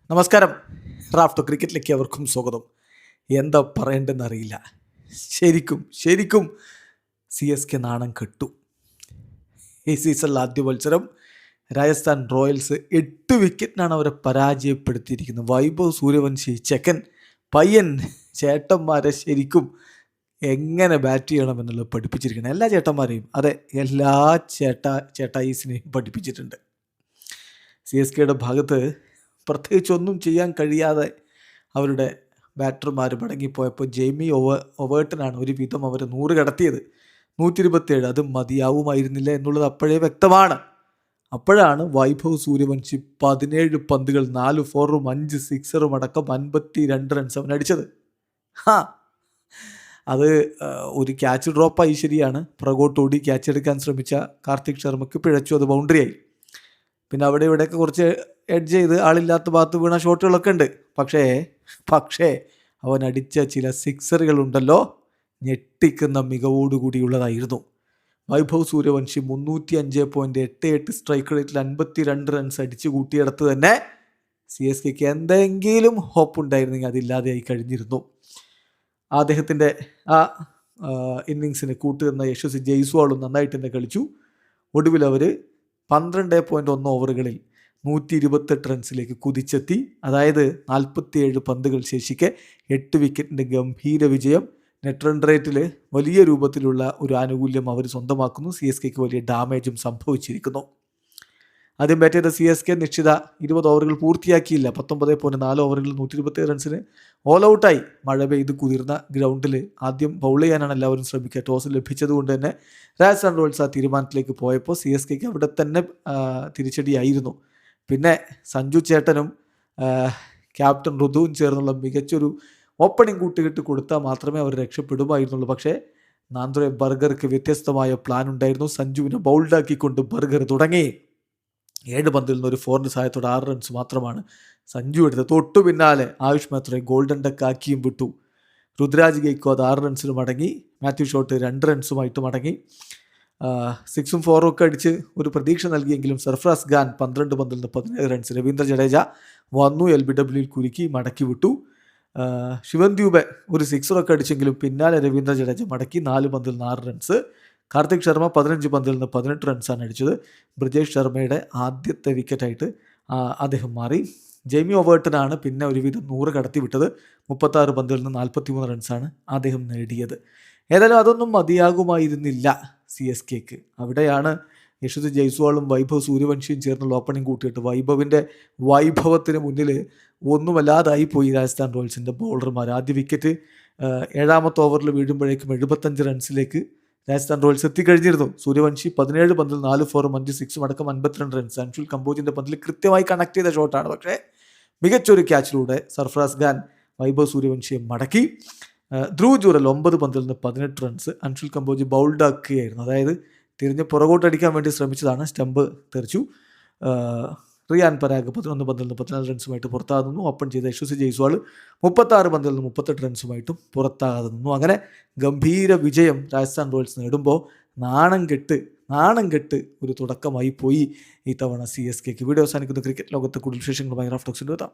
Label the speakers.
Speaker 1: നമസ്കാരം. റാഫ്റ്റോ ക്രിക്കറ്റിലേക്ക് അവർക്കും സ്വാഗതം. എന്താ പറയേണ്ടതെന്ന് അറിയില്ല. ശരിക്കും CSK നാണം കെട്ടു. ഈ സീസണിലെ ആദ്യ മത്സരം രാജസ്ഥാൻ റോയൽസ് 8 വിക്കറ്റിനാണ് അവരെ പരാജയപ്പെടുത്തിയിരിക്കുന്നത്. വൈഭവ് സൂര്യവംശി ചെക്കൻ പയ്യൻ ചേട്ടന്മാരെ ശരിക്കും എങ്ങനെ ബാറ്റ് ചെയ്യണമെന്നുള്ളത് പഠിപ്പിച്ചിരിക്കണം. എല്ലാ ചേട്ടന്മാരെയും, അതെ, എല്ലാ ചേട്ടായിസിനെയും പഠിപ്പിച്ചിട്ടുണ്ട്. CSKയുടെ ഭാഗത്ത് പ്രത്യേകിച്ച് ഒന്നും ചെയ്യാൻ കഴിയാതെ അവരുടെ ബാറ്റർമാർ മടങ്ങിപ്പോയപ്പോൾ ജെയ്മി ഒവേർട്ടനാണ് ഒരു വിധം അവർ 100 കടത്തിയത്. 127 അത് മതിയാവുമായിരുന്നില്ല എന്നുള്ളത് അപ്പോഴേ വ്യക്തമാണ്. അപ്പോഴാണ് വൈഭവ് സൂര്യവംശി 17 പന്തുകൾ 4 ഫോറും 5 സിക്സറും അടക്കം 52 റൺസ് അവൻ അടിച്ചത്. അത് ഒരു ക്യാച്ച് ഡ്രോപ്പായി, ശരിയാണ്. പുറകോട്ടോടി ക്യാച്ച് എടുക്കാൻ ശ്രമിച്ച കാർത്തിക് ശർമ്മയ്ക്ക് പിഴച്ചു, അത് ബൗണ്ടറിയായി. പിന്നെ അവിടെ ഇവിടെയൊക്കെ കുറച്ച് എഡ്ജ് ചെയ്ത് ആളില്ലാത്ത ഭാഗത്ത് വീണ ഷോട്ടുകളൊക്കെ ഉണ്ട്. പക്ഷേ അവൻ അടിച്ച ചില സിക്സറുകളുണ്ടല്ലോ, ഞെട്ടിക്കുന്ന മികവോടുകൂടിയുള്ളതായിരുന്നു. വൈഭവ് സൂര്യവംശി 305.88 സ്ട്രൈക്ക് റേറ്റിൽ 52 റൺസ് അടിച്ചു കൂട്ടിയെടുത്ത് തന്നെ CSKക്ക് എന്തെങ്കിലും ഹോപ്പ് ഉണ്ടായിരുന്നെങ്കിൽ അതില്ലാതെയായി കഴിഞ്ഞിരുന്നു. അദ്ദേഹത്തിൻ്റെ ആ ഇന്നിങ്സിന് കൂട്ടുന്ന യശസ്വി ജയ്സ്വാളും നന്നായിട്ട് തന്നെ കളിച്ചു. ഒടുവിൽ അവർ 12.1 ഓവറുകളിൽ 128 റൺസിലേക്ക് കുതിച്ചെത്തി. അതായത് 47 പന്തുകൾ ശേഷിക്കെ 8 വിക്കറ്റിൻ്റെ ഗംഭീര വിജയം. നെറ്റ് റൺ റേറ്റിൽ വലിയ രൂപത്തിലുള്ള ഒരു ആനുകൂല്യം അവർ സ്വന്തമാക്കുന്നു. CSKക്ക് വലിയ ഡാമേജും സംഭവിച്ചിരിക്കുന്നു. ആദ്യം ബാറ്റ് ചെയ്ത CSK നിശ്ചിത 20 ഓവറുകൾ പൂർത്തിയാക്കിയില്ല. 19.4 ഓവറുകളിൽ 127 റൺസിന് ഓൾ ഔട്ടായി. മഴ പെയ്ത് കുതിർന്ന ഗ്രൗണ്ടിൽ ആദ്യം ബൗൾ ചെയ്യാനാണ് എല്ലാവരും ശ്രമിക്കുക. ടോസ് ലഭിച്ചതുകൊണ്ട് തന്നെ രാജസ്ഥാൻ റോയൽസ് ആ തീരുമാനത്തിലേക്ക് പോയപ്പോൾ CSKക്ക് അവിടെ തന്നെ തിരിച്ചടിയായിരുന്നു. പിന്നെ സഞ്ജു ചേട്ടനും ക്യാപ്റ്റൻ ഋതുവും ചേർന്നുള്ള മികച്ചൊരു ഓപ്പണിംഗ് കൂട്ടുകെട്ട് കൊടുത്താൽ മാത്രമേ അവർ രക്ഷപ്പെടുമായിരുന്നുള്ളൂ. പക്ഷേ നാന്ദ്രെ ബർഗർക്ക് വ്യത്യസ്തമായ പ്ലാൻ ഉണ്ടായിരുന്നു. സഞ്ജുവിനെ ബൗൾഡാക്കിക്കൊണ്ട് ബർഗർ തുടങ്ങി. 7 പന്തിൽ നിന്ന് ഒരു 4 സഹായത്തോടെ 6 റൺസ് മാത്രമാണ് സഞ്ജു എടുത്തത്. തൊട്ടു പിന്നാലെ ആയുഷ് മാത്രയെ ഗോൾഡൻ ഡക്ക് ആക്കിയും വിട്ടു. രുദ്രാജ് ഗെയ്ക്വാദ് 6 റൺസിന് മടങ്ങി. മാത്യു ഷോട്ട് 2 റൺസുമായിട്ട് മടങ്ങി. 6ഉം 4ഉം ഒക്കെ അടിച്ച് ഒരു പ്രതീക്ഷ നൽകിയെങ്കിലും സർഫറാസ് ഖാൻ 12 പന്തിൽ നിന്ന് 17 റൺസ്. രവീന്ദ്ര ജഡേജ വന്നു, LBWയിൽ കുരുക്കി മടക്കി വിട്ടു. ശിവൻ ദ്യൂബെ ഒരു 6റൊക്കെ അടിച്ചെങ്കിലും പിന്നാലെ രവീന്ദ്ര ജഡേജ മടക്കി 4 പന്തിൽ നിന്ന് 6 റൺസ്. കാർത്തിക് ശർമ്മ 15 പന്തിൽ നിന്ന് 18 റൺസാണ് അടിച്ചത്. ബ്രിജേഷ് ശർമ്മയുടെ ആദ്യത്തെ വിക്കറ്റായിട്ട് അദ്ദേഹം മാറി. ജെയ്മി ഒവേർട്ടനാണ് പിന്നെ ഒരുവിധം 100 കടത്തി വിട്ടത്. 36 പന്തിൽ നിന്ന് 43 റൺസാണ് അദ്ദേഹം നേടിയത്. ഏതായാലും അതൊന്നും മതിയാകുമായിരുന്നില്ല CSKക്ക്. അവിടെയാണ് യശസ്വി ജയ്സ്വാളും വൈഭവ് സൂര്യവംശിയും ചേർന്നുള്ള ഓപ്പണിംഗ് കൂട്ടിയിട്ട് വൈഭവിൻ്റെ വൈഭവത്തിന് മുന്നിൽ ഒന്നുമല്ലാതായി പോയി രാജസ്ഥാൻ റോയൽസിൻ്റെ ബൗളർമാർ. ആദ്യ വിക്കറ്റ് 7ാമത്തെ ഓവറിൽ വീഴുമ്പോഴേക്കും 75 റൺസിലേക്ക് രാജസ്ഥാൻ റോയൽസ് എത്തിക്കഴിഞ്ഞിരുന്നു. സൂര്യവംശി 17 പന്തിൽ 4 ഫോറും 5 സിക്സും അടക്കം 52 റൺസ്. അൻഷുൽ കമ്പോജിൻ്റെ പന്തിൽ കൃത്യമായി കണക്ട് ചെയ്ത ഷോട്ടാണ്. പക്ഷേ മികച്ചൊരു ക്യാച്ചിലൂടെ സർഫറാസ് ഖാൻ വൈഭവ് സൂര്യവംശിയെ മടക്കി. ധ്രുവ് ജുറൽ 9 പന്തിൽ നിന്ന് 18 റൺസ്. അൻഷുൽ കമ്പോജ് ബൗൾഡാക്കുകയായിരുന്നു. അതായത് തിരിഞ്ഞ് പുറകോട്ടടിക്കാൻ വേണ്ടി ശ്രമിച്ചതാണ്, സ്റ്റമ്പ് തെറിച്ചു. റിയാൻ പരാഗ് 11 പന്തിൽ നിന്ന് 14 റൺസുമായിട്ട് പുറത്താകുന്നു. ഓപ്പൺ ചെയ്ത യശസ്വി ജയ്സ്വാൾ 36 പന്തിൽ നിന്ന് 38 റൺസുമായിട്ടും പുറത്താകാതെ നിന്നു. അങ്ങനെ ഗംഭീര വിജയം രാജസ്ഥാൻ റോയൽസ് നേടുമ്പോൾ നാണം കെട്ട് ഒരു തുടക്കമായി പോയി ഈ തവണ CSKക്ക്. വീഡിയോ അവസാനിക്കുന്ന ക്രിക്കറ്റ് ലോകത്തെ കൂടുതൽ വിശേഷങ്ങളുമായി റാഫ്റ്റോക്സിൻ്റെ എത്താം.